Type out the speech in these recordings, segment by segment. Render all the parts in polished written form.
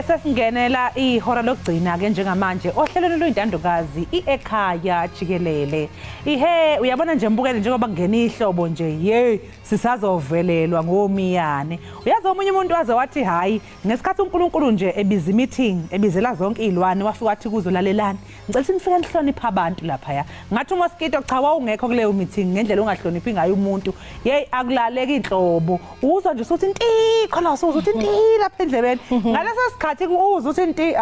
Sesingenela ihora lokugcina ke njengamanje ohlelweni lwintandokazi Ekhaya Jikelele. Ihe uyabona nje mbukele njengoba kungena ihlobo nje hey sisazovelelwa ngomiyane. Uyazi omunye umuntu waze wathi hayi ngesikhathi uNkulunkulu nje ebiza meeting ebizela zonke izilwane wafika wathi kuzolalelani. Ngicela sinifike nihlonipha abantu lapha ya. Ngathi uMosquito cha wawungekho kuleyo meeting ngendlela ongahloniphi ngayo umuntu. Hey akulaleka inhlobo. Uzwa nje usuthi intikho la uzwa uthi intikho lapha endlebeni. Ngalesa sikhathi uzwa uthi inti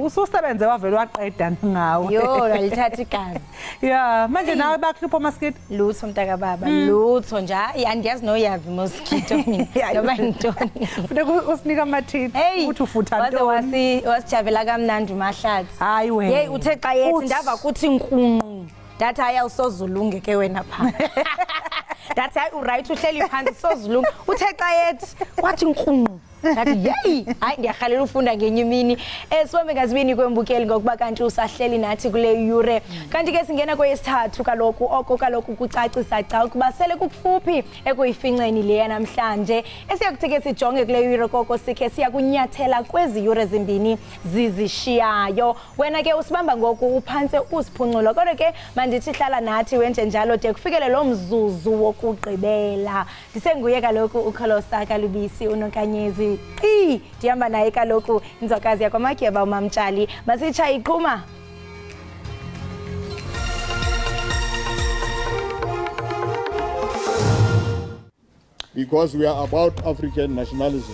ususebenze wavela waqeda ngawe. Yo lithatha igazi. Yeah, manje nawe bakhipha Mosquito. Lutho mntaka baba, lutho nje. Andiyazi noyazi Mosquito mina. Noma ngintoni. Futhi usinika amathini uthi ufutha ntoni. Wasijabela kamnandi uMahlatsi. Hayi wena. Hey uthe xa yethi ndava kuthi inkunqu. Dathi ayawusozulunge ke wena pha. Dathi ayi uright uhleli phansi sozulunge. Uthe xa yethi kwathi inkunqu. Ngathi hey hayi ngiyakhalela ufunda ngenye imini esibambe ngazibini kwembukeli ngokuba kanti usahleli nathi kule yure kanti ke singena kweyesithathu kaloku kucacisa cha ukuba sele kufuphi ekuyifinceni le namhlanje esiyakuthike sijonge kule yure koko sikhe siyakunyathela kwezi yure ezimbini zizishiyayo wena ke usibamba ngoku uphanse usiphunculo kodwa ke mandithi hlala nathi wenje njalo de kufikele lo mzuzu wokugqibela ndisenguye kaloku ukholosa kalubisi unonkanyezi ndihamba naye kaloku inzokazi yakwamatyeba uMamtshali masitsha iqhuma because we are about African nationalism.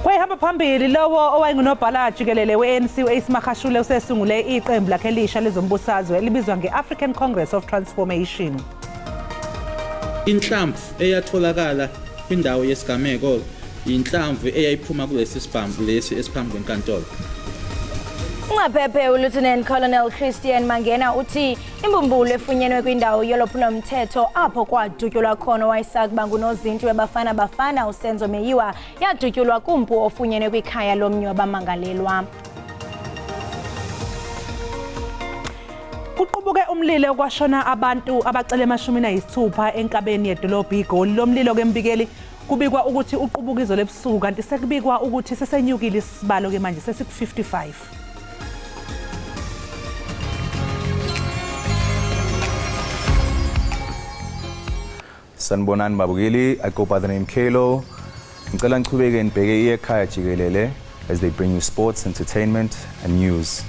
Kwehamba phambili lowo owayengunobhala Jikelele we-ANC uAce usesungule iqembu lakhe elisha lezombusazwe elibizwa nge-African Congress of Transformation. Inhlamvu eyatholakala indawo yesigameko inhlamvu eyayiphuma kulesi sibambu lesi esiphambi kwenkantolo. Ungaphephe uLieutenant Colonel Christian Mangena uthi imbumbulo efunyenwe kwindawo yolophulo-mthetho apho kwadutyulwa khona wayesakuba ngunozinti webafana uSenzo Meyiwa yadutyulwa kumpu ofunyenwe kwikhaya lomnye wabamangalelwa. Kuqubuke umlilo kwashona abantu abacele 16 enkabeni yedolobha iGoli lomlilo kembikeli kubikwa ukuthi uqubuka izolo ebusuku kanti sekubikwa ukuthi sesenyukile isibalo ke manje sesiku55. Sanibonani babukeli, I go by the name Kelo. Ngicela ngichubeke nibheke Ekhaya Jikelele as they bring you sports, entertainment and news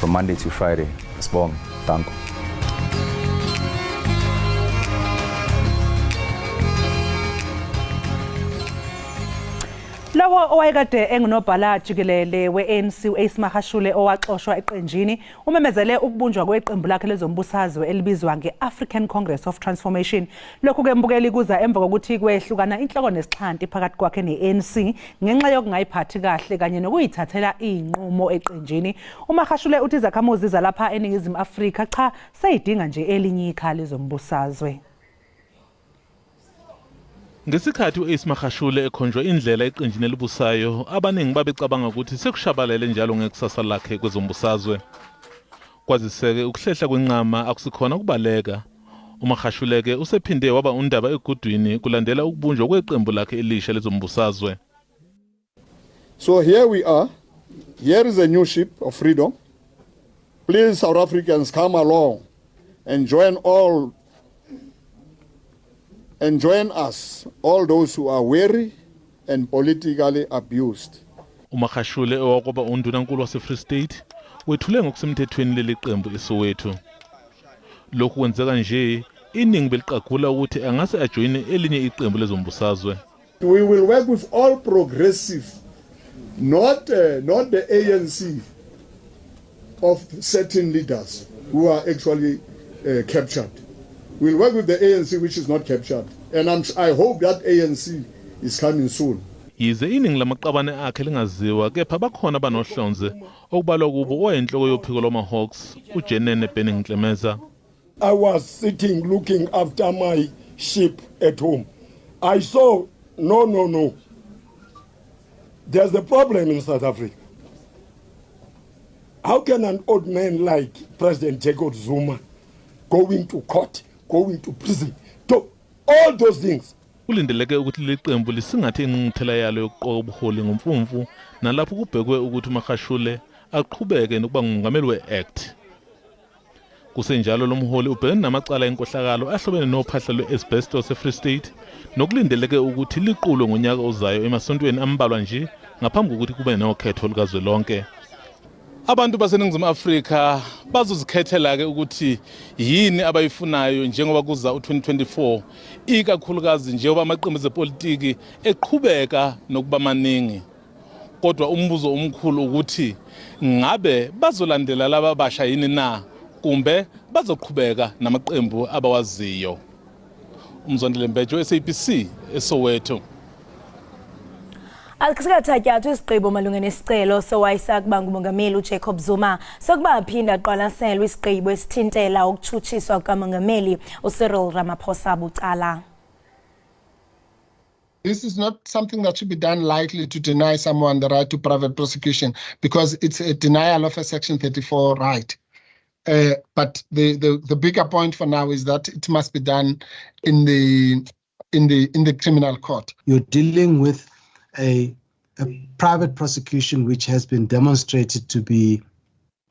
from Monday to Friday. Sibonge, thank you. Lawo owayekade engunobhala Jikelele we-ANC uAce owaxoshwa eqenjini umemezele ukubunjwa kweqembu lakhe lezombusazwe elibizwa nge-African Congress of Transformation. Lokhu ke mbukeli kuza emva kokuthi kwehlukana inhloko nesixhanti phakathi kwakhe ne-ANC ngenxa yokungayiphathi kahle kanye nokuyithathela inqumo eqenjini. uMahashule uthi izakhamuzi zalapha eNingizimu Afrika cha seyidinga nje elinye ikhala lezombusazwe. Ngesikhathi uAce ekhonjwa indlela eqenjini elibusayo abaningi babecabanga ukuthi sekushabalele njalo ngekusasa lakhe kwezombusazwe. Kwaziseke ukuhlehla kwenqama akusikhona ukubaleka. uMahashule ke usephinde waba undaba egudwini kulandela ukubunjwa kweqembu lakhe elisha lezombusazwe. So here we are. Here is a new ship of freedom. Please, South Africans, come along and join us, all those who are weary and politically abused. uMahashule owakuba undunankulu wase-Free State wethule ngokusemthethweni leli qembu eSoweto. Lokhu kwenzeka nje iningi beliqagula ukuthi angase ajoyine elinye iqembu lezombusazwe. We will work with all progressive, not the ANC of certain leaders who are actually captured. We'll work with the ANC which is not captured, and I hope that ANC is coming soon. Yize iningi lamaqabane akhe lingaziwa kepha bakhona banohlonze okubalwa kubo oyinhloko yophiko lwama-Hawks uJenene Beninglemeza. I was sitting looking after my sheep at home. I saw no. There's a problem in South Africa. How can an old man like President Jacob Zuma going to court, going to prison, to all those things Kulindeleke ukuthi liqembu lisingathe ingqungquthela yalo yokuqoka ubuholi ngomfumfu nalapho kubhekwe ukuthi uMagashule aqhubeke nokuba ngumongameli we-ACT. Kusenjalo lo mholi ubhekene namacala enkohlakalo ahlobene nophahla lwe-asbestos eFree State nokulindeleke ukuthi liqulwe ngonyaka ozayo emasontweni ambalwa nje ngaphambi kokuthi kube nokhetho lukazwelonke. Abantu baseNingizimu Afrika bazozikhethela-ke ukuthi yini abayifunayo njengoba kuza u-2024, ikakhulukazi njengoba amaqembu ezepolitiki eqhubeka nokuba maningi. Kodwa umbuzo omkhulu ukuthi ngabe bazolandela laba basha yini na kumbe bazoqhubeka namaqembu abawaziyo. Umzondile Mbejo, SABC, eSoweto. Akusikathatyathu isigqibo malunga nesicelo sowayisa kuba ngumongameli uJacob Zuma sokuba aphinda aqwalaselwe isigqibo esithintela ukutshutshiswa kukamongameli uCyril Ramaphosa bucala. This is not something that should be done lightly to deny someone the right to private prosecution because it's a denial of a Section 34 right. But the bigger point for now is that it must be done in the criminal court. You're dealing with a private prosecution which has been demonstrated to be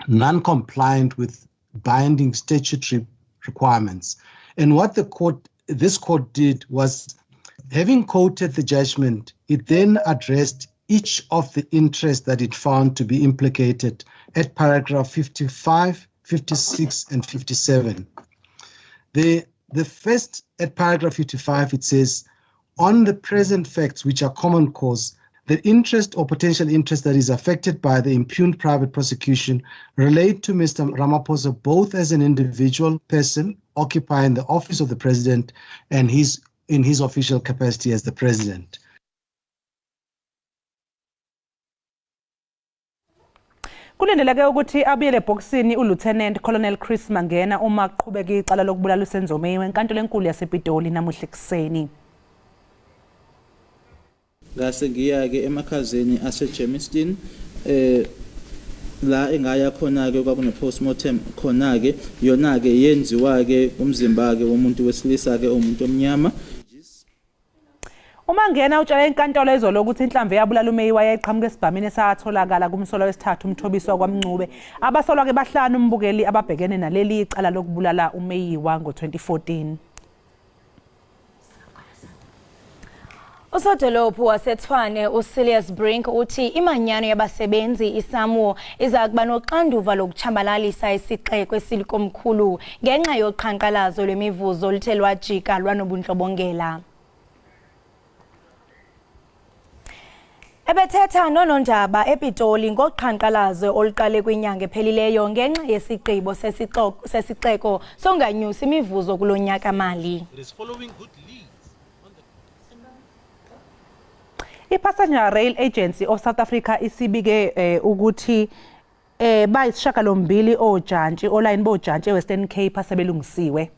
non-compliant with binding statutory requirements. And what this court did was, having quoted the judgment, it then addressed each of the interests that it found to be implicated at paragraph 55, 56, and 57. The first, at paragraph 55, it says, on the present facts which are common cause, the interest or potential interest that is affected by the impugned private prosecution relate to Mr. Ramaphosa both as an individual person occupying the office of the president and in his official capacity as the president. Kulindeleke ukuthi abuyele ebhokisini uLieutenant Colonel Chris Mangena uma aqhubeka icala lokubulala uSenzomeni wenkantolo enkulu yasePitoli namuhla ekuseni. Ngase ngiya-ke emakhazeni aseJermiston la engaya khona-ke kwakune-postmortem khona-ke yona-ke yenziwa-ke umzimba-ke womuntu wesilisa-ke umuntu omnyama. UMangena utshela inkantolo ezolo ukuthi inhlamvu yabulala uMeyiwa yayiqhamuka esibhamini esatholakala kumsolo wesithathu umthobiswa kwaMncube. Abasolwa-ke bahlanu umbukeli ababhekene naleli icala lokubulala uMeyiwa ngo-2014. Usodolophu waseTshwane uSilius Brink uthi imanyano yabasebenzi isamuo iza kuba noxanduva lokutshabalalisa isixeko esilikomkhulu ngenxa yoqhankqalazo lwemivuzo oluthe lwajika lwanobundlobongela. Ebethetha noNondaba ePitoli ngoqhankqalazo oluqale kwinyanga ephelileyo ngenxa yesigqibo sesixeko songanyusa imivuzo kulonyaka mali. I-Passenger Rail Agency of South Africa isibike ukuthi bayisishiyagalombili ojantshi olayini bojantshi eWestern Cape asebelungisiwe.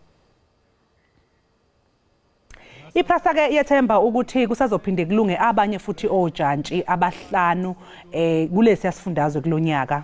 IPrasa-ke yethemba ukuthi kusazophinde kulunge abanye futhi ojantshi abahlanu kulesi yasifundazwe kulonyaka.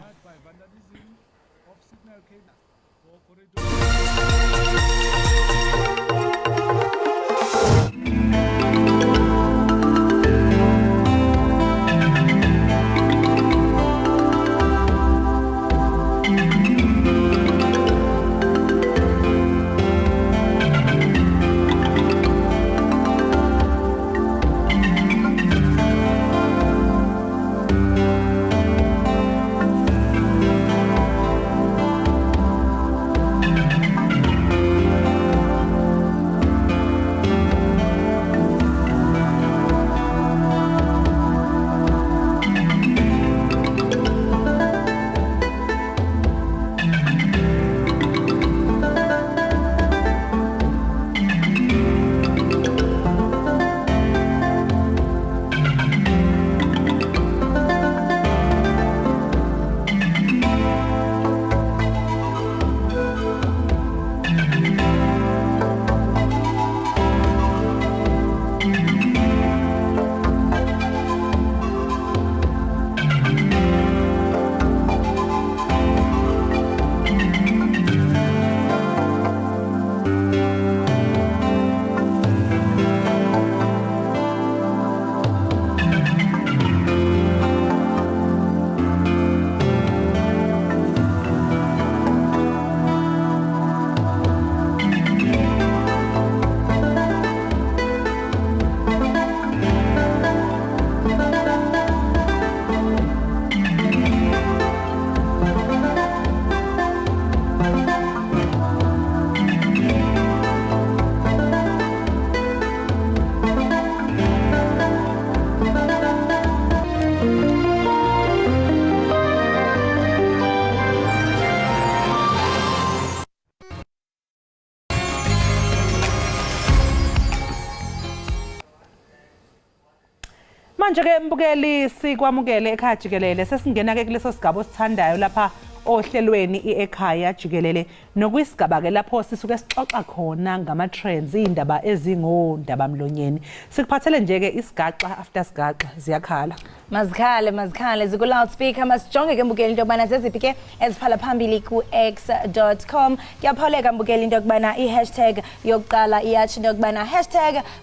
Manje ke mbukeli sikwamukele ekhaya jikelele sesingena ke kuleso sigaba osithandayo lapha ohlelweni Ekhaya jikelele nokuyisigaba ke lapho sisuke sixoxa khona ngama trends indaba ezingondaba mlonyeni sikuphathele nje ke isigaxa after sigaxa ziyakhala mazikhale ziku loudspeaker masijonge ke mbukeli into yokubana zeziphi ke eziphala phambili ku x.com kuyaphawuleka mbukeli into yokubana i-hashtag yokuqala iyatsho into yokubana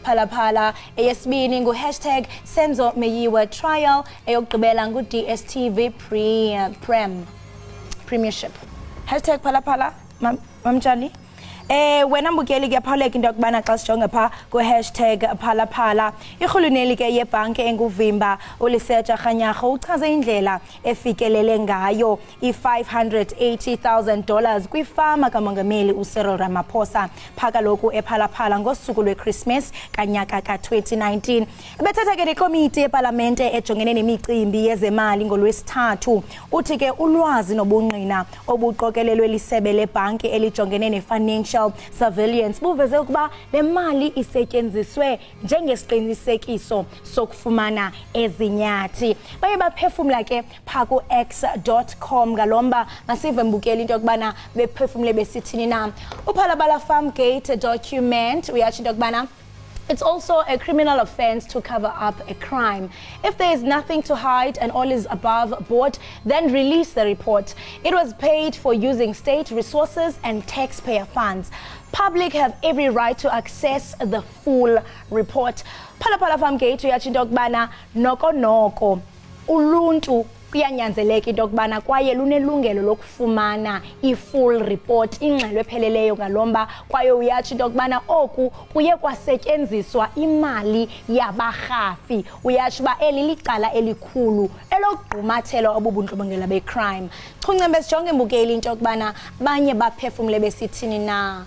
#phalaphala eyesibini ngu #Senzo Meyiwa trial eyokugqibela ngu DSTV premiership #phalaphala mamjani wena mbukeli kuyaphawuleka into yokubana xa sijonge pha ku #phalaphala irhuluneli ke yebhanki enguvimba uLisetja Kganyago uchaze indlela efikelele ngayo $580,000 kwifama kamongameli uCyril Ramaphosa phaka lokhu ePhalaphala ngosuku lweChristmas kanyaka ka2019 bethetha ke nekomiti yeParlamente ejongene nemicimbi yezemali ngolwesithathu uthi ke ulwazi nobungqina obuqokelelwe lisebe lebhanki elijongene ne-financial surveillance buveze ukuba le mali isetyenziswe njengesiqinisekiso sokufumana ezinyathi baye baphefumla ke pha ku x.com ngalomba masive mbukeli into yokubana bephefumle besithini na uPhalaphala Farm Gate document uyatsho into yokubana it's also a criminal offense to cover up a crime. If there is nothing to hide and all is above board, then release the report. It was paid for using state resources and taxpayer funds. Public have every right to access the full report. Phalaphala Farm Gate uyatsho into yokubana noko uluntu kuyanyanzeleka into yokubana kwaye lunelungelo lokufumana i-full report ingxelo epheleleyo ngalomba kwaye uyatsho into yokubana oku kuye kwasetyenziswa imali yabarhafi uyatsho uba eli licala elikhulu elokugqumathela obubundlobongela becrime chuncembe sijonge mbukeli into yokubana banye baphefumle besithini na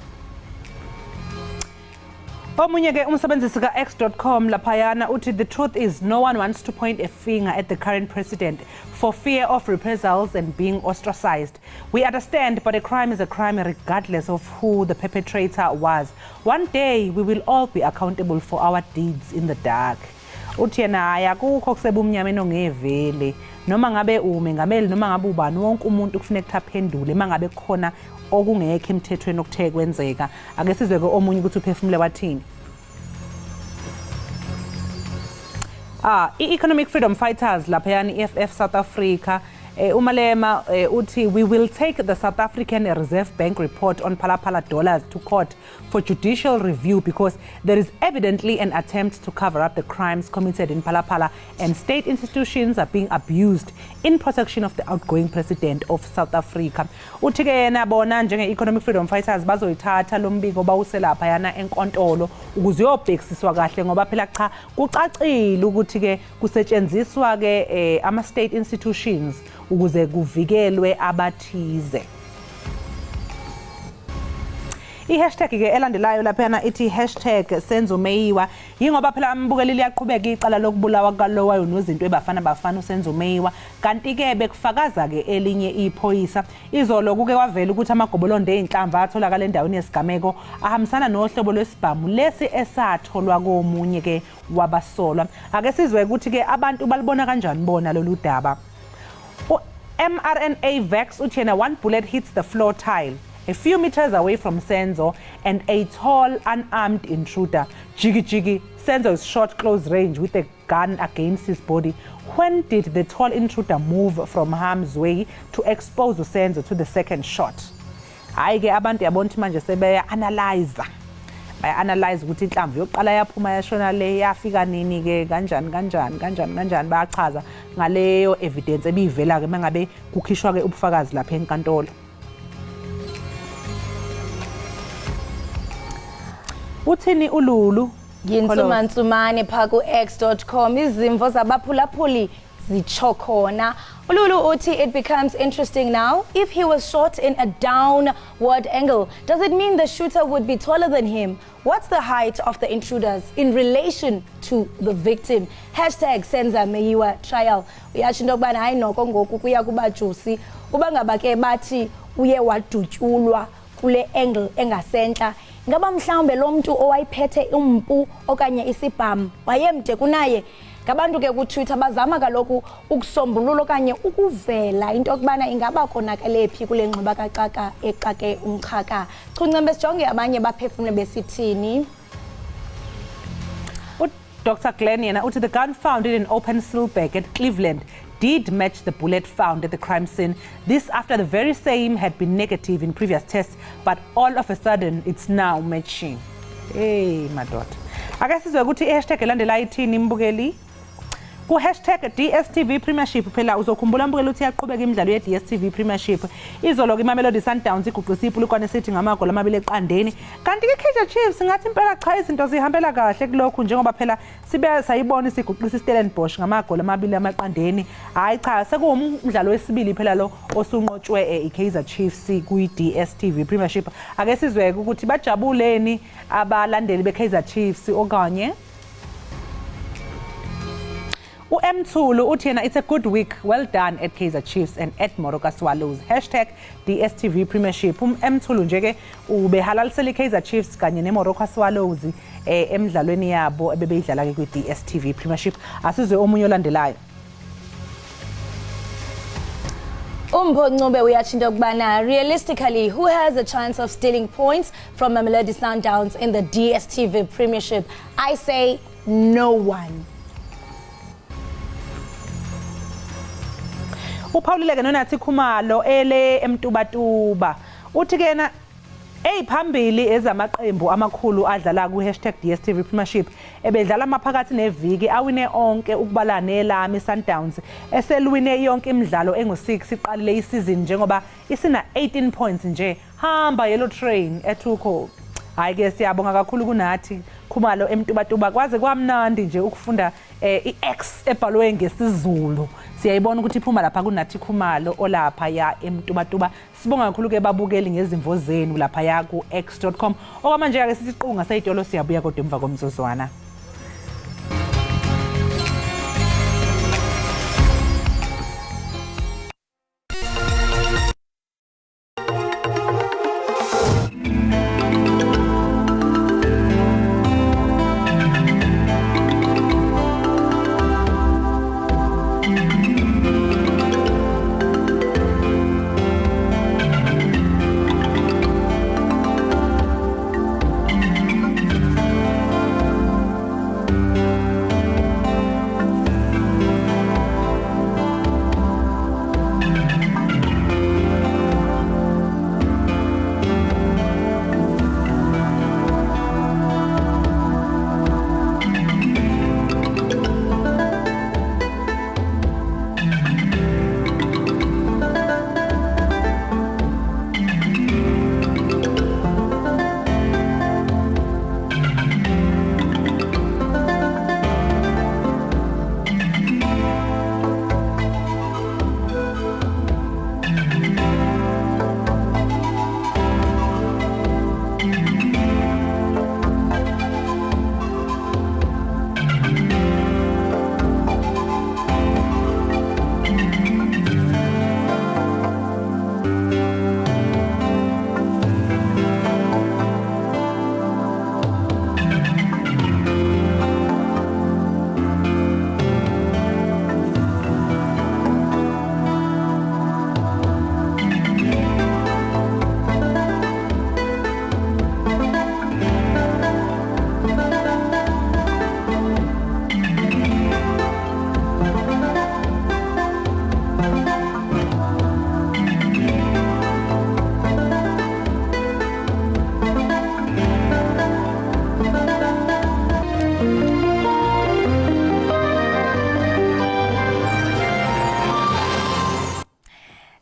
Omunye ke umsebenzisi ka x.com laphayana uthi the truth is no one wants to point a finger at the current president for fear of reprisals and being ostracized. We understand, but a crime is a crime regardless of who the perpetrator was. One day we will all be accountable for our deeds in the dark. Uthi yena ayakukho kusebumnyameni ongevele noma ngabe umengameli noma ngabe ubani wonke umuntu kufanele kuphendule mangabe khona okungekho emthethweni okuthe kwenzeka ake sizwe ke omunye ukuthi uphefumule wathini i-economic freedom fighters laphayana EFF South Africa umalema uthi we will take the South African Reserve Bank report on Phalaphala dollars to court for judicial review because there is evidently an attempt to cover up the crimes committed in Phalaphala and state institutions are being abused in protection of the outgoing president of South Africa. Uthi ke yena bona njenge-economic freedom fighters bazoyithatha lo mbiko bawuselapha yana enkantolo ukuze uyobhekisiswa kahle ngoba phela cha kucacile ukuthi ke kusetshenziswa ke ama state institutions ukuze kuvikelwe abathize. I-hashtag ke elandelayo laphana ithi #Senzo Meyiwa yingoba phela ambukeli liyaqhubeka icala lokubulawa kalowayo nozinto ebafana uSenzo Meyiwa kanti ke bekufakaza ke elinye iphoyisa izolo kuke kwavela ukuthi amagobolondo einhlamvu atholakala endaweni yesigameko ahambisana nohlobo lwesibhamu lesi esatholwa komunye ke wabasolwa ake sizwe ukuthi ke abantu balibona kanjani bona lolu daba. mRNA Vax uthena one bullet hits the floor tile a few meters away from Senzo and a tall unarmed intruder. Jiggy, Senzo is shot close range with a gun against his body. When did the tall intruder move from harm's way to expose Senzo to the second shot? Hayi ke abantu yabona manje sebeya analyze ukuthi inhlamvu yokuqala yaphuma yashona le yafika nini ke kanjani bayachaza ngaleyo evidence ebivela ke mangabe kukhishwa ke ubufakazi lapha enkantolo. Uthini uLulu Yinsumansumane pha ku x.com izimvo zabaphulaphuli zitsho khona. uLulu uthi it becomes interesting now if he was shot in a downward angle. Does it mean the shooter would be taller than him? What's the height of the intruders in relation to the victim? #Senzo Meyiwa trial. Uyatsho into yokubana hayi noko ngoku kuya kuba juicy uba ngaba ke bathi uye wadutyulwa kule angle engasentla ngaba mhlawumbe lo muntu owayiphethe umpu okanye isibhamu wayemde kunaye ngabantu ke ku Twitter bazama kaloku ukusombulula okanye ukuvela into okubana ingaba konakele phi kule ngxiba kaxaka exake umchaka. Chuncembe sijonge abanye baphefumle besithini. Dr. Glenn yena uthi the gun found in an open seal bag at Cleveland did match the bullet found at the crime scene. This after the very same had been negative in previous tests, but all of a sudden it's now matching. Hey, my daughter. Ake sizwe ukuthi i-hashtag elandela ithini mbukeli. Ku hashtag DSTV Premiership phela uzokhumbula mbukeli uthi yaqhubeka imidlalo ye-DSTV Premiership. Izolo ke iMamelodi Sundowns iguqisa iPulukwane City ngamagoli 2-0. Kanti ke Kaizer Chiefs ngathi impela cha izinto zihambela kahle kulokhu njengoba phela sibe sayibona isiguqisa iStellenbosch ngamagoli 2-0. Hayi cha sekuwumdlalo wesibili phela lo osunqotshwe iKaizer Chiefs kwi-DSTV Premiership. Ake sizwe ukuthi bajabuleni abalandeli beKaizer Chiefs okanye Mthulu uthi yena it's a good week, well done at Kaizer Chiefs and at Moroka Swallows. Hashtag DSTV Premiership. Mthulu nje ke ubehalalisela Kaizer Chiefs kanye neMoroka Swallows emidlalweni yabo ebebeyidlala ke kwi-DSTV Premiership. Asizwe omunye olandelayo. Ncube uyachinda ukubana realistically who has a chance of stealing points from Mamelodi Sundowns in the DSTV Premiership? I say no one. Uphawulileke nonathi Khumalo ele emtubatuba uthi kena phambili ezamaqembu amakhulu adlala ku #DSTV Premiership ebedlala amaphakathi neviki awine onke ukubala neLami Sundowns eselwine yonke imidlalo engu6 iqalile isizini njengoba isina 18 points nje hamba yellow train ethuko. Hayi ke siyabonga kakhulu kunathi Khumalo emtubatuba kwaze kwamnandi nje ukufunda iX ebhalwe ngesizulu. Siyayibona ukuthi iphuma lapha kunathi Khumalo olapha ya emtubatuba. Sibonga kakhulu ke babukeli ngezimvo zenu lapha ya ku x.com. Okwamanje ake sisiqunga sayitolo siyabuya kodwa emva komzuzwana.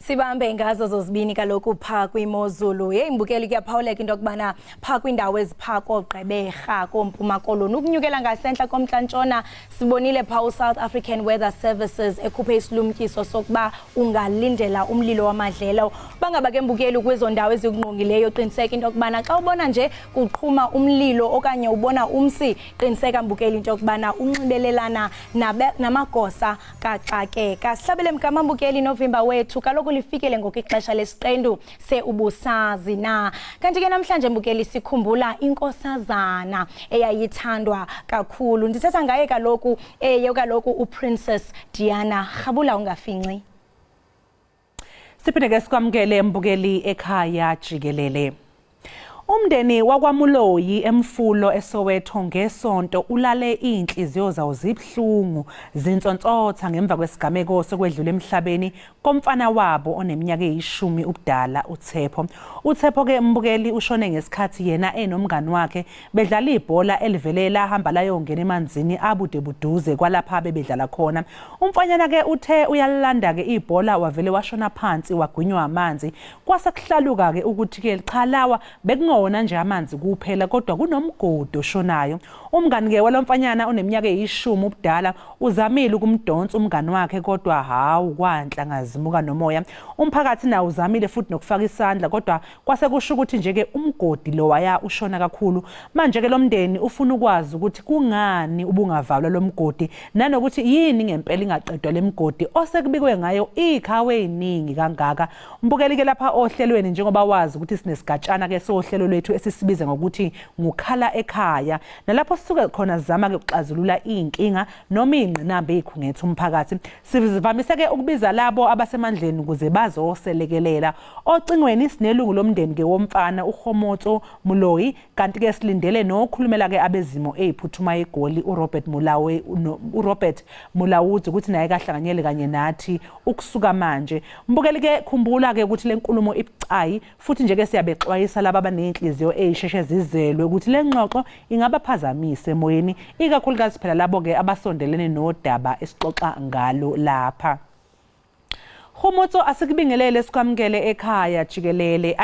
Sibambe ngazo zozibini kaloku pha kwimozulu imbukeli kuyaphawuleka into okubana pha kwindawo eziphako ogqeberha kompuma koloni ukunyukela ngasentla komntla-ntshona sibonile pha uSouth African Weather Services ekhuphe isilumkiso sokuba ungalindela umlilo wamadlelo bangaba ke mbukeli kwezo ndawo ezikungqongileyo qiniseka into okubana xa ubona nje kuqhuma umlilo okanye ubona umsi qiniseka mbukeli into okubana unxibelelana namagosa kaxakeka sihlabele mkamambukeli novimba wethu kaloku lifikele ngokixesha lesiqendu seubusazi na. Kanti ke namhlanje mbukeli sikhumbula inkosazana eyayithandwa kakhulu. Ndithetha ngaye kaloku uPrincess Diana. Khabula ungafinci. Siphinde ke sikwamukele mbukeli Ekhaya Jikelele. Umndeni wakwaMuloyi eMfulo eSoweto ngesonto ulale inhliziyo zawo zibhlungu zintsontsotha ngemva kwesigameko sokwedlula emhlabeni komfana wabo oneminyaka eyishumi ubudala uThepho. uThepho ke mbukeli ushone ngesikhathi yena enomngani wakhe bedlala ibhola elivelela hamba layongena emanzini abude buduze kwalapha bebedlala khona. Umfanyana ke uthe uyalanda ke ibhola wavele washona phansi wagwinywa amanzi. Kwasekuhlaluka ke ukuthi ke cha lawa bekungona nje amanzi kuphela kodwa kunomgodi oshonayo. Umngani ke walomfanyana oneminyaka eyishumi ubudala uzamile ukumdonsa umngani wakhe kodwa hawu kwanhla ngazimuka nomoya. Umphakathi nawo uzamile futhi nokufaka isandla kodwa kwase kusho ukuthi nje ke umgodi lo waya ushona kakhulu. Manje ke lomndeni ufuna ukwazi ukuthi kungani ubungavalwa lomgodi nanokuthi yini ngempela ingaqedwa lemgodi osekubikwe ngayo ikhawe eziningi kangaka. Mbukeli ke lapha ohlelweni njengoba wazi ukuthi sinesigatshana ke sohlelo lwethu esisibiza ngokuthi ngukhala ekhaya nalapho sisuke khona zama ke ukuxazulula inkinga noma ingqinamba ezikhungethe umphakathi. Sivamise ke ukubiza labo abasemandleni ukuze bazoselekelela. Ocingweni sinelungu lomndeni ke womfana uHomotso Muloyi kanti ke silindele nokhulumela ke abezimo eziphuthuma eGoli uRobert Mulawuzi ukuthi naye kahlanganyele kanye nathi ukusuka manje. Mbukeli ke khumbula ke ukuthi lenkulumo ibucayi futhi nje ke siyabexwayisa laba abanenhliziyo ezisheshe zizelwe ukuthi lengxoxo ingabaphazamise emoyeni ikakhulukazi phela labo ke abasondelene nodaba esixoxa ngalo lapha. Khomotso asikubingelele sikwamukele Ekhaya Jikelele.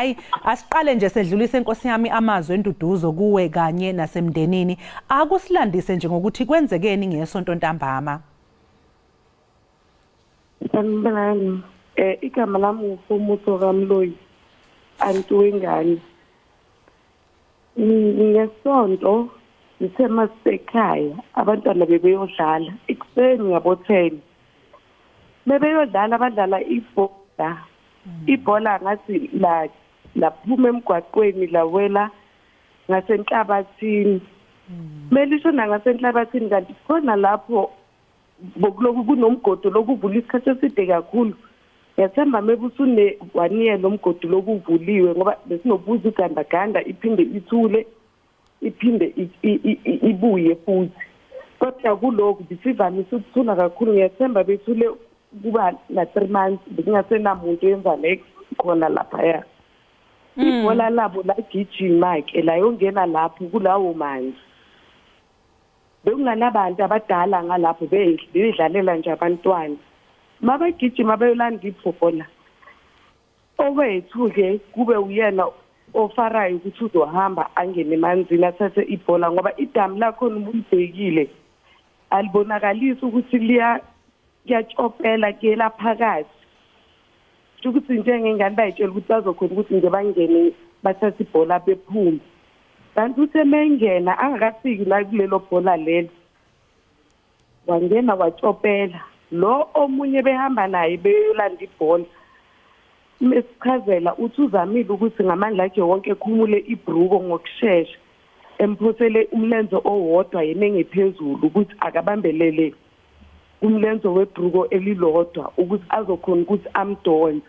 Asiqale nje sedlulise inkosi yami amazwi enduduzo kuwe kanye nasemndenini. Akusilandise nje ngokuthi kwenzekeni ngesonto ntambama. Sanibonani. Igama lami uKhomotso kaMloyi. Antuwengani. Ngesonto sisema sekhaya abantwana bebeyodlala ekuseni ngabo10. Bebeyodlala badlala ibhola ngathi laphuma emgwaqweni lawela ngasenhlabathini. Melishona ngasenhlabathini kanti khona lapho bokuloku kunomgodi lokuvula isikhathi eside kakhulu. Yathemba mebusune waniye lomgodi lokuvuliwe ngoba besinobuza ugandaganda iphinde ithule iphinde ibuye futhi. Kodwa kuloko bisivamise ukuthula kakhulu ngiyathemba bethule kuba na 3 months bengasenamuntu yenza next khona lapha ya. Ibhola labo lagijima ke la yongena lapho kulawo manje. Bekunganabantu abadala ngalapho bedlalela nje abantwana. Mabagijima bayolanda ibhola. Owethu ke kube uyena ofarayo ukuthi uzohamba angene emanzini athathe ibhola ngoba idamu lakho umbhekile alibonakalisa ukuthi kuyatshopela ke laphakathi. Ukuthi njengengane bayitshela ukuthi bazokhona ukuthi nje bangene bathathe ibhola bephume. Kanti uthe mengena angakafiki la kulelo bhola lelo. Wangena watshopela. Lo omunye behamba naye beyolanda ibhola. Mesichazela uthi uzamile ukuthi ngamandla akhe wonke ekhumule ibruko ngokusheshsha emphosele umlenze owodwa yena engephezulu ukuthi akabambelele umlenze webruko elilodwa ukuthi azokhona ukuthi amdonse.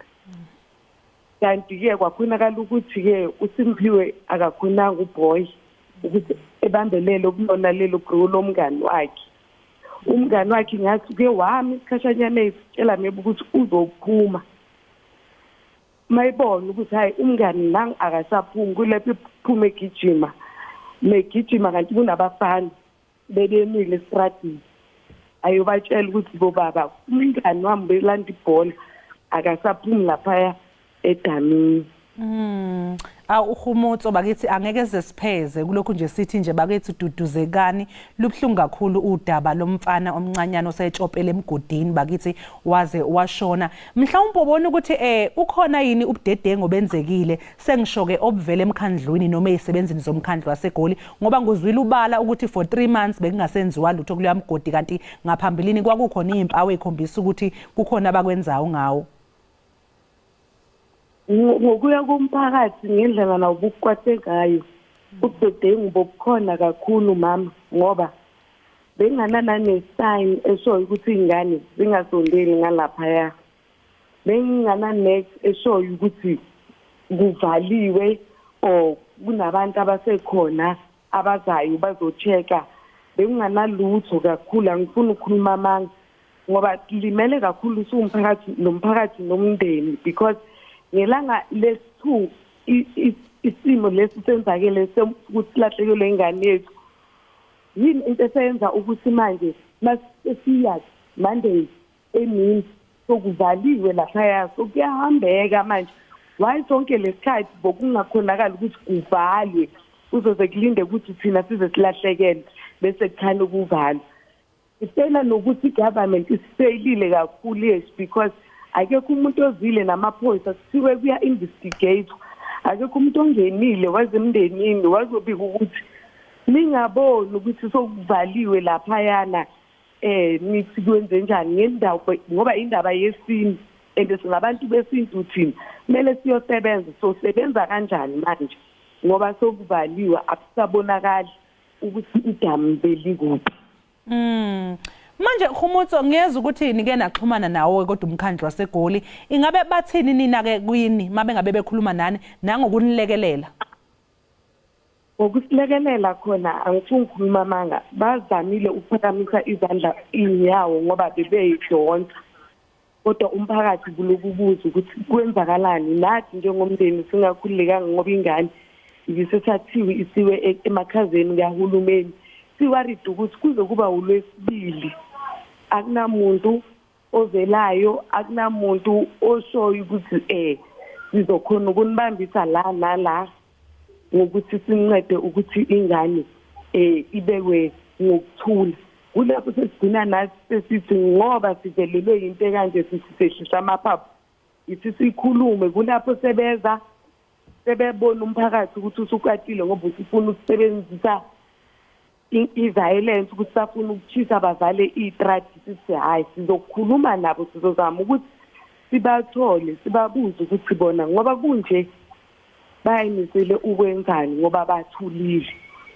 Kanti ke kwakhonakala ukuthi ke uSimphiwe akakhonanga uBoy ukuthi ebambelele ukulona lelo bruko lomngani wakhe. Umngani wakhe ngathi ke wami isikhashanyana esitshela mebu ukuthi uzophuma. Mayibona ukuthi hayi umngani nang akasaphumi kulephi iphume egijima. Megijima kanti kunabafana bebemile estradini. Ayobatshela ukuthi bobaba umngani wami belanda ibhola akasaphumi lapha edamini. uHomotso bakithi angeke sesipheze kulokhu nje sithi nje bakithi duduzekani lubhlungu kakhulu udaba lomfana omncanyana osayetshopela emgodini bakithi waze washona. Mhlawumbe ubona ukuthi ukhona yini ubudedengo benzekile sengisho ke obuvele emkhandlwini noma ezisebenzini zomkhandlu waseGoli ngoba nguzwile ubala ukuthi for 3 months bekungasenziwa lutho kuleya mgodi kanti ngaphambilini kwakukhona izimpawu ezikhombisa ukuthi kukhona abakwenzayo ngawo. ngokuya komphakathi ngendlela nawo bukwathe ngayo ubudedengu bobukhona kakhulu mama ngoba bengananane sign eshoyo ukuthi ingane zingasondeli ngalaphaya bengingana next eshoyo ukuthi kuvaliwe o kunabantu abasekhona abazayo bazocheka benginganalutho kakhulu angifuni ukukhuluma amanga ngoba limele kakhulu umphakathi nomphakathi nomndeni because ngelanga lesi2 isimo lesi senzakele ukuthi lahlekelwe ingane yethu yini into esenza ukuthi manje masesiya Monday emini sokuvaliwe laphaya sokuyahambeka manje why sonke lesikhathi bokungakhonakala ukuthi kuvalwe uzoze kulinde ukuthi thina size silahlekele bese kukhanya ukuvalwa isela nokuthi government isifeyilile kakhulu yes because akekho umuntu ozile namaphoyisa kuthiwe kuya investigate akekho umuntu ongenile wazemndenini wazobika ukuthi ningaboni ukuthi sokuvaliwe lapha yana nithi kwenze njani ngendawo ngoba indaba yesini singabantu besintu thina kumele siyosebenza sebenza kanjani manje ngoba sokuvaliwe akusabonakali ukuthi idamu belikuphi. Manje Khumutso ngiyeza ukuthi nike naxhumana nawo kodwa umkhandlu waseGoli ingabe bathini nina ke kuyini mabe ngabe bekhuluma nani nangokunilekelela ukusilekelela khona angifuni ukukhuluma manga bazamile ukuphakamisa izandla inyawo ngoba bebeyidonsa kodwa umphakathi kulokubuza ukuthi kwenzakalani nathi njengomndeni singakhululekanga ngoba ingane ibisesathiwe isiwe emakhazeni kahulumeni siwarida ukuthi kuze kuba ulwesibili akunamuntu ozelayo akunamuntu oshoyo ukuthi sizokhona ukunibambisa la nala ngokuthi sincede ukuthi ingane ibekwe ngokuthula kulapho sesigcina nathi sesithi ngoba sivelelwe into kanje sithi sehlisa amaphaphu ithi sikhulume kulapho sebebona umphakathi ukuthi usukwatile ngoba usifuna ukusebenzisa i-violence ukuthi safuna ukuchisa abazale itrati sithi hayi sizokhuluma nabo sizozama ukuthi sibathole sibabuze ukuthi bona ngoba kunje bayimisele ukwenzani ngoba bathulile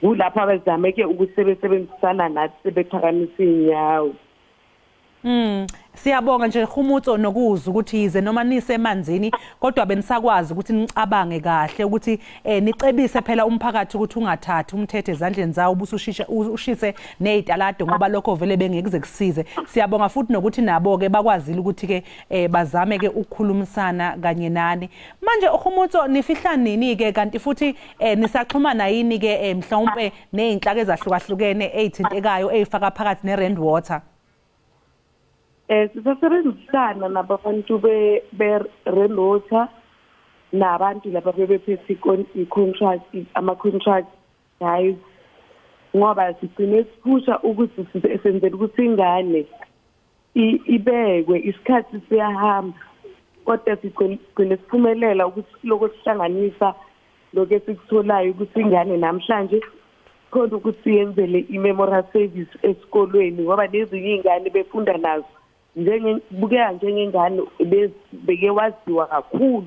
kulapho abazameke ukuthi sebesebenzisana nathi sebephakamisa inyawo. Siyabonga nje Khumutso nokuza ukuthi yize noma nise emanzini kodwa benisakwazi ukuthi nicabange kahle ukuthi nicebise phela umphakathi ukuthi ungathathi umthetho ezandleni zawo ushise nezitalado ngoba lokho vele bengekuze kusize. Siyabonga futhi nokuthi nabo ke bakwazile ukuthi ke bazame ke ukukhulumisana kanye nani. Manje Khumutso nifihla nini ke kanti futhi nisaxhumana yini ke mhlawumbe nezinhlaka ezahlukahlukene ezithintekayo ezifaka phakathi neRand Water? Sisebenzisana nabantu be-Rand Water nabantu laba bebephethe i-contract ama-contract guys ngoba sigcine siphusha ukuthi senzele ukuthi ingane ibekwe isikhathi siyahamba kodwa sigcine siphumelela ukuthi lokho sihlanganisa lokho esikutholayo ukuthi ingane namhlanje khona ukuthi siyenzele i-memorial service esikolweni ngoba lezinye ingane befunda nazo njengengane beke waziwa kakhulu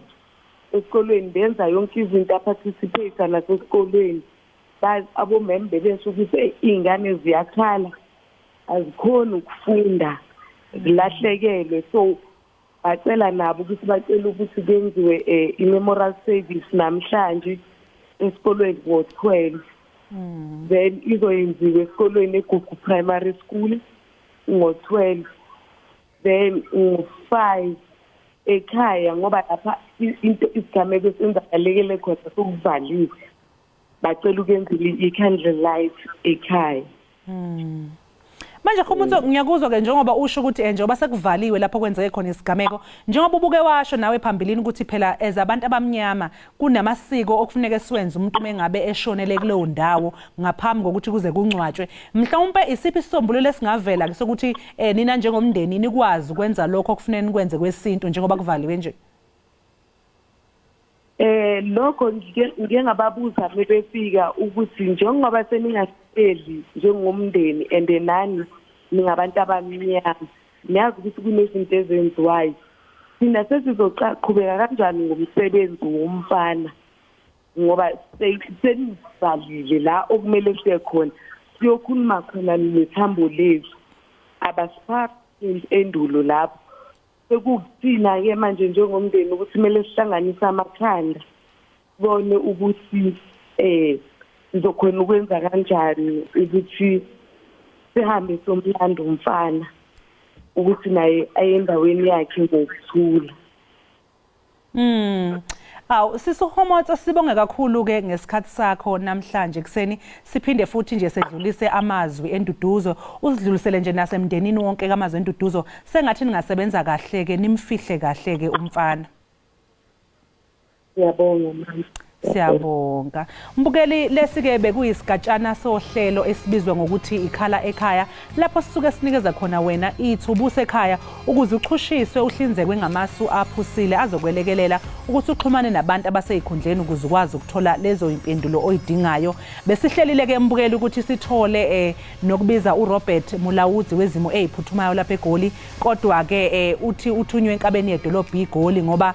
esikolweni benza yonke izinto aparticipate nasesikolweni abomembe besho ukuthi ingane ziyakhala azikhona ukufunda zilahlekelwe so bacela nabo ukuthi bacela ukuthi benziwe i-memorial service namhlanje esikolweni ngo-12 then izoyenziwe esikolweni eGugu Primary School ngo-12 then 5 ekhaya ngoba lapha into isigameko senzakalekele khona sokuvaliwe bacela ukenzile i-candlelight ekhaya. Manje Khumutso ngiyakuzwa ke njengoba usho ukuthi njengoba sekuvaliwe lapho kwenzeke khona isigameko njengoba ubuke washo nawe phambilini ukuthi phela ezabantu abamnyama kunamasiko okufuneka siwenze umuntu mengabe eshonele kuleyo ndawo ngaphambi kokuthi kuze kungcwatshwe mhlawumbe isiphi isombululo esingavela ke sokuthi nina njengomndeni nikwazi ukwenza lokho okufuneka nikwenze kwesintu njengoba kuvaliwe nje? Lokho ngike ngababuza bebefika ukuthi njengoba seningaseli njengomndeni endenani ningabantu abamnyama niyazi ukuthi kunezinto ezenziwayo thina sesizoqhubeka kanjani ngomsebenzi womfana ngoba senivalile la okumele siye khona siyokhuluma khona nethambo lethu abasiphathi endulo lapho sekuthina ke manje njengomndeni ukuthi kumele sihlanganise amakhanda sibone ukuthi sizokhona ukwenza kanjani ukuthi sihambe somlando umfana ukuthi naye ayendaweni yakhe ngokuthula. Aw sisuhomotsa sibonge kakhulu ke ngesikhathi sakho namhlanje kuseni siphinde futhi nje sedlulise amazwi enduduzo uzidlulisele nje nasemndenini wonke kamazwi enduduzo sengathi ningasebenza kahle ke nimfihle kahle ke umfana. Siyabonga mama. Siyabonga. Mbukeli lesike bekuyisigatshana sohlelo esibizwa ngokuthi ikhala ekhaya lapho sisuke sinikeza khona wena ithubuso ekhaya ukuze uchushiswe uhlinzekwe ngamasu aphusile azokwelekelela ukuthi uxhumane nabantu abaseyikhundleni ukuze ukwazi ukuthola lezo impendulo oyidingayo. Besihlelile ke mbukeli ukuthi sithole nokubiza uRobert Mulawudzi wezimo eziphuthumayo lapha eGoli kodwa ke uthi uthunywe enkabeni yedolobha iGoli ngoba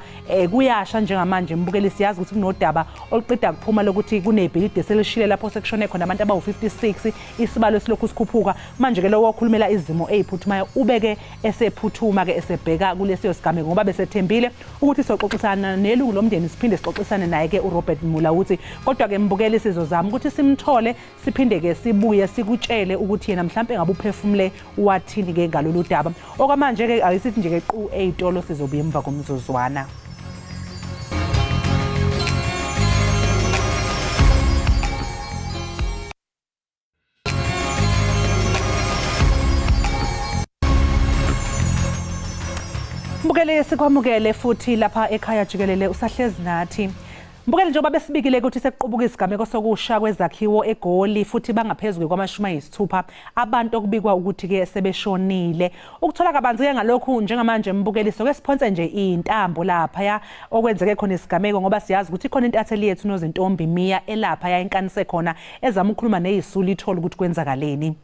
kuyasha njengamanje mbukeli siyazi ukuthi kunodaba oluqeda kuphuma lokuthi kunebhilidi selishile lapho sekushone khona abantu abawu56 isibalo esilokhu sikhuphuka manje ke lo wakhulumela izimo eziphuthumayo ubeke esephuthuma ke esebheka kulesiyo sigameko ngoba besethembile ukuthi soxoxisana nelungu lomndeni siphinde sixoxisane naye ke uRobert Mulawudzi kodwa ke mbukeli sizozama ukuthi simthole siphinde ke sibuye sikutshele ukuthi yena mhlambe ngabe uphefumule wathini ke ngalolu daba okwamanje ke ayisithi nje ke qu ezitolo sizobuye emva komzuzwana. Mbukele sikwamukele futhi lapha ekhaya Jikelele usahlezi nathi. Mbukele njengoba besibikile ukuthi sekuqubuka isigameko sokusha kwezakhiwo eGoli futhi bangaphezulu kwama-60 abantu okubikwa ukuthi ke sebeshonile. Ukuthola kabanzi ke ngalokhu njengamanje mbukeli soke siphonse nje intambo lapha ya okwenzeke khona isigameko ngoba siyazi ukuthi khona intatheli yethu nozintombi Mia elapha ya inkanise khona ezama ukukhuluma nezisulu ithola ukuthi kwenzakaleni.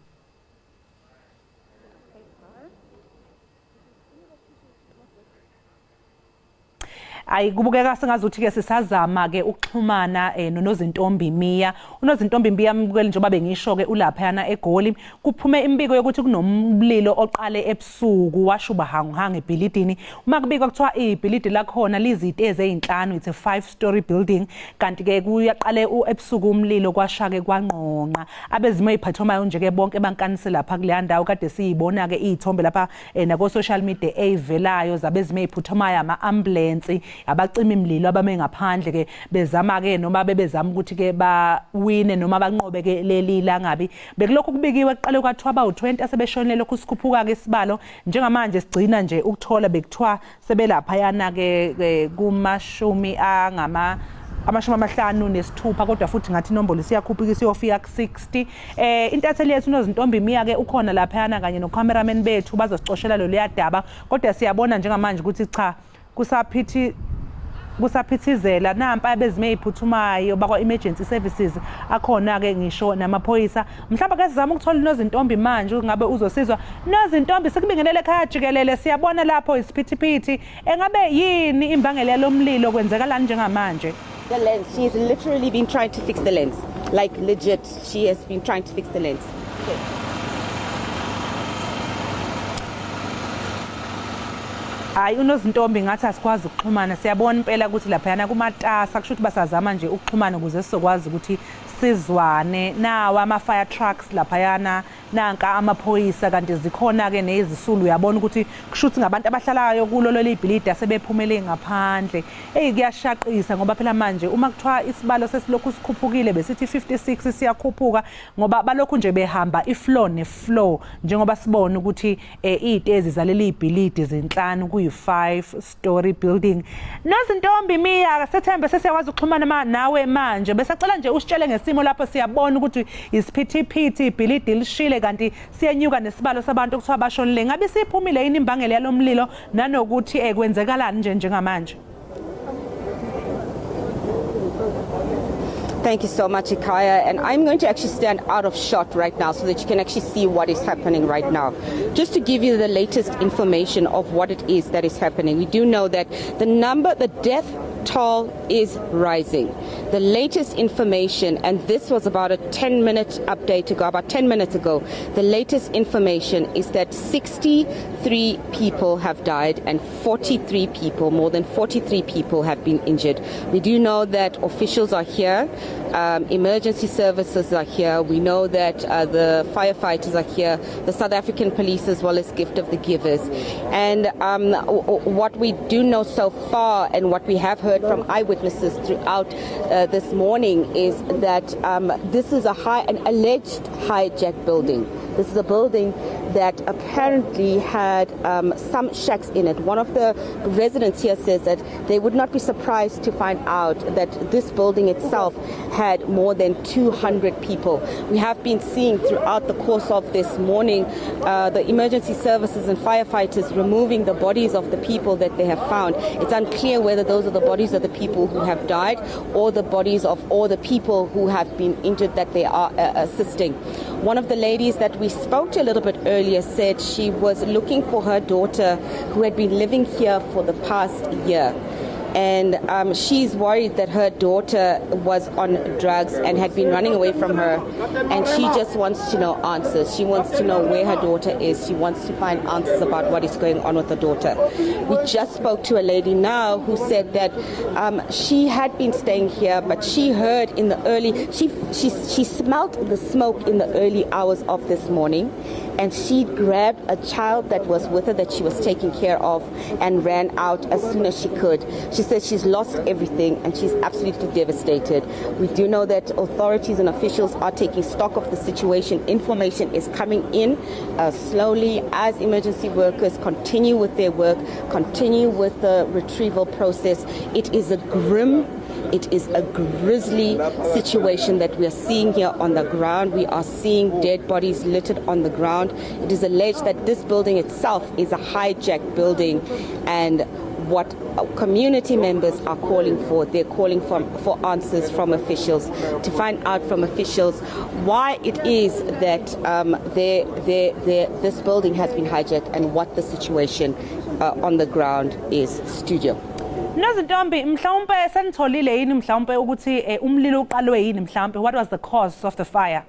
Kubukeka sengazuthi ke sisazama ke ukuxhumana nozintombi Mia unozintombi Mia mbukeli njengoba bengisho ke ulapha yana eGoli kuphume imbiko yokuthi kunomlilo oqale ebusuku washuba hanga ebhilidini uma kubika kuthiwa ibhilidi lakhona liziteze ezinhlanu it's a 5-story building kanti ke kuyaqale ebusuku umlilo kwashake kwanqonqa abezimo eziphathomayo nje ke bonke bankanise lapha kule ndawo kade siyibona ke izithombe lapha nako social media evelayo zabezimo eziphathomayo ama-ambulance abacima imlilo abame ngaphandle ke bezama ke noma bebezama ukuthi ke bawine noma banqobe ke leli langabi bekulokhu kubikiwe kuqale kwathiwa abawu20 asebeshonele lokhu sikhuphuka ke isibalo njengamanje sigcina nje ukuthola bekuthiwa sebelapha yana ke kumashumi ama56 kodwa futhi ngathi inombolo siyakhuphuka siyofika ku60 intatheli yethu nozintombi Mia ke ukhona lapha yana kanye no-cameraman bethu bazosicoshela lo liyadaba kodwa siyabona njengamanje ukuthi cha kusaphithizela nampa abezime eziphuthumayo bakwa emergency services akhona ke ngisho namaphoyisa mhlawumbe ke sizama ukuthola nozintombi manje ngabe uzosizwa nozintombi sekubingelele ekhaya Jikelele siyabona lapho isiphithiphithi engabe yini imbangela yalomlilo kwenzekalani njengamanje. The lens, she has literally been trying to fix the lens, like legit she has been trying to fix the lens. Okay. Hayi unozintombi ngathi asikwazi ukuxhumana siyabona impela ukuthi lapha yana kumatasa kusho ukuthi basazama nje ukuxhumana ukuze sizokwazi ukuthi sizwane nawa ama-fire trucks lapha yana nanka amaphoyisa kanti zikhona ke nezisulu uyabona ukuthi kusho ukuthi ngabantu abahlalayo kulo leli ibhilidi asebephumele ngaphandle kuyashaqisa ngoba phela manje uma kuthiwa isibalo sesilokhu sikhuphukile besithi 56 siyakhuphuka ngoba balokhu nje behamba ifloor nefloor njengoba sibona ukuthi izitezi zaleli ibhilidi zinhlanu kuyi-5-story building. Nozintombi Mia sethembe sesiyakwazi ukuxhumana nawe manje besacela nje usitshele ngesimo lapho siyabona ukuthi isiphithiphithi ibhilidi lishile kanti siyenyuka nesibalo sabantu okuthiwa bashonile ngabe siphumile yini imbangela yalomlilo nanokuthi kwenzekalani njengamanje. Thank you so much, Ekhaya. And I'm going to actually stand out of shot right now so that you can actually see what is happening right now. Just to give you the latest information of what it is that is happening. We do know that the death toll is rising. The latest information, and this was about a 10-minute update ago, about 10 minutes ago, the latest information is that 63 people have died and 43 people, more than 43 people have been injured. We do know that officials are here, emergency services are here, we know that the firefighters are here, the South African police as well as Gift of the Givers. And what we do know so far and what we have heard from eyewitnesses throughout this morning is that this is an alleged hijacked building. This is a building that apparently had some shacks in it. One of the residents here says that they would not be surprised to find out that this building itself had more than 200 people. We have been seeing throughout the course of this morning the emergency services and firefighters removing the bodies of the people that they have found. It's unclear whether those are the bodies of the people who have died or the bodies of all the people who have been injured that they are assisting. One of the ladies that we spoke to a little bit earlier said she was looking for her daughter who had been living here for the past year. And she's worried that her daughter was on drugs and had been running away from her, and she just wants to know answers. She wants to know where her daughter is. She wants to find answers about what is going on with her daughter. We just spoke to a lady now who said that she had been staying here, but she heard in the early, she smelt the smoke in the early hours of this morning, and she grabbed a child that was with her that she was taking care of and ran out as soon as she could. She said she's lost everything and she's absolutely devastated. We do know that authorities and officials are taking stock of the situation. Information is coming in slowly as emergency workers continue with their work, continue with the retrieval process. It is a grisly situation that we are seeing here on the ground. We are seeing dead bodies littered on the ground. It is alleged that this building itself is a hijacked building, and what community members are calling for, they're calling for answers from officials, to find out from officials why it is that this building has been hijacked and what the situation on the ground is. Studio. Nozintombi mhlawumbe senitholile yini mhlawumbe ukuthi umlilo uqalwe yini mhlawumbe, what was the cause of the fire?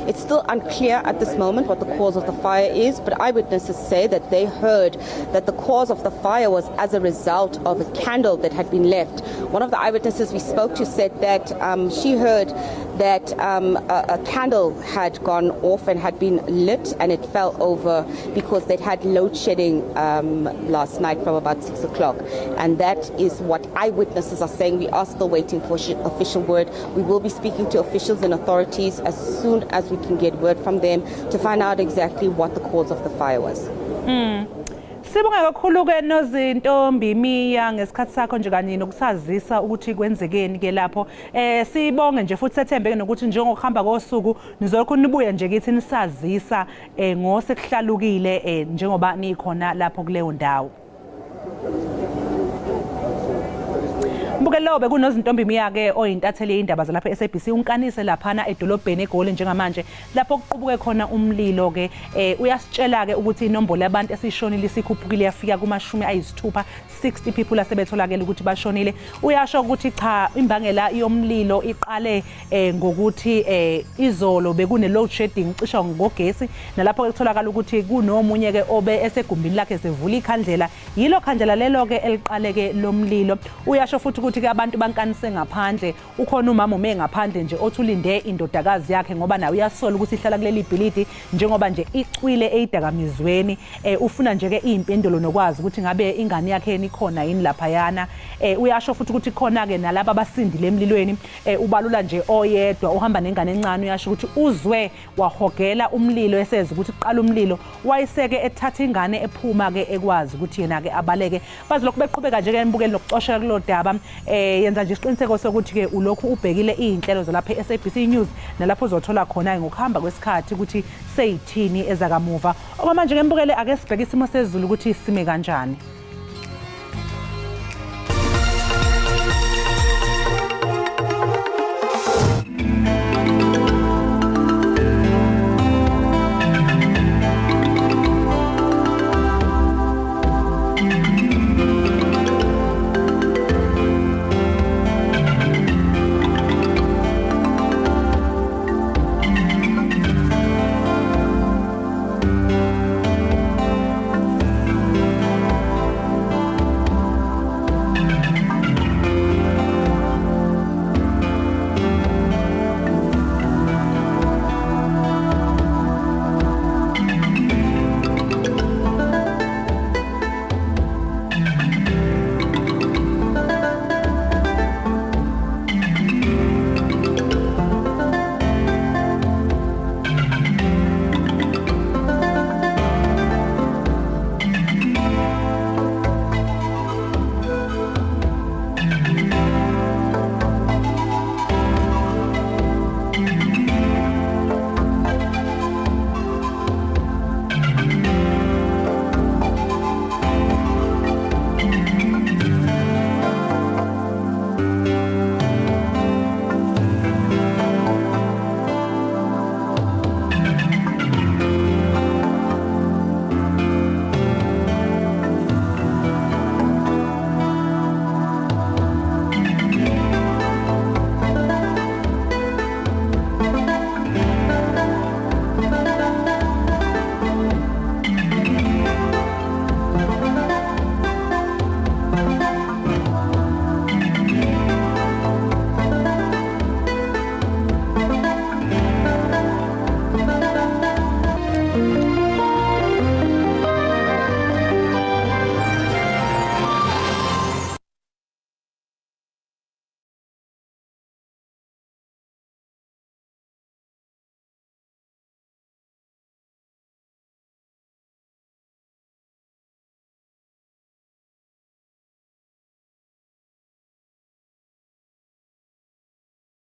It's still unclear at this moment what the cause of the fire is, but eyewitnesses say that they heard that the cause of the fire was as a result of a candle that had been left. One of the eyewitnesses we spoke to said that she heard that a candle had gone off and had been lit and it fell over because they'd had load shedding last night from about 6 o'clock. And that is what eyewitnesses are saying. We are still waiting for official word. We will be speaking to officials and authorities as soon as we can get word from them to find out exactly what the cause of the fire was. Sibonge kakhulu ke Nozintombi Miya ngesikhathi sakho nje kanye nokusazisa ukuthi kwenzekeni ke lapho. Sibonge nje futhi sethembe nokuthi njengokuhamba kosuku nizolokhu nibuye nje kithi nisazisa ngosekuhlalukile njengoba nikhona lapho kuleyo ndawo. Mbukelo bekunozintombi Miya ke oyintatheli indaba zalapha SABC unkanise laphana edolobheni eGoli njengamanje lapho kuqubuke khona umlilo ke uyasitshela ke ukuthi inombolo yabantu esishonile sikhuphukile yafika kuma-60 60 people asebetholakele ukuthi bashonile. Uyasho ukuthi cha imbangela yomlilo iqale ngokuthi izolo bekune load shedding cisha ngogesi nalapho kutholakala ukuthi kunomunye ke obe esegumbini lakhe sevula ikhandlela yilo khandlela lelo ke eliqaleke lomlilo. Uyasho futhi ukuthi ke abantu bankanise ngaphandle ukhona umama ume ngaphandle nje othulinde indodakazi yakhe ngoba nawe uyasola ukuthi ihlala kuleli bhilidi njengoba nje icwile eyidakamizweni ufuna nje ke impendulo nokwazi ukuthi ngabe ingane yakhe nikhona yini lapha yana. Uyasho futhi ukuthi khona ke nalabo abasindile emlilweni ubalula nje oyedwa uhamba nengane encane. Uyasho ukuthi uzwe wahogela umlilo eseza ukuthi uqala umlilo wayiseke ethatha ingane ephuma ke ekwazi ukuthi yena ke abaleke. Bazi lokho beqhubeka nje ke embukeli nokuxoshela kulo daba yenza nje isiqiniseko sokuthi ke ulokhu ubhekile izinhlelo zalapha eSABC News nalapho uzothola khona ngokuhamba kwesikhathi ukuthi seyithini ezakamuva. Okwamanje ngembukele ake sibheke isimo sezulu ukuthi sime kanjani.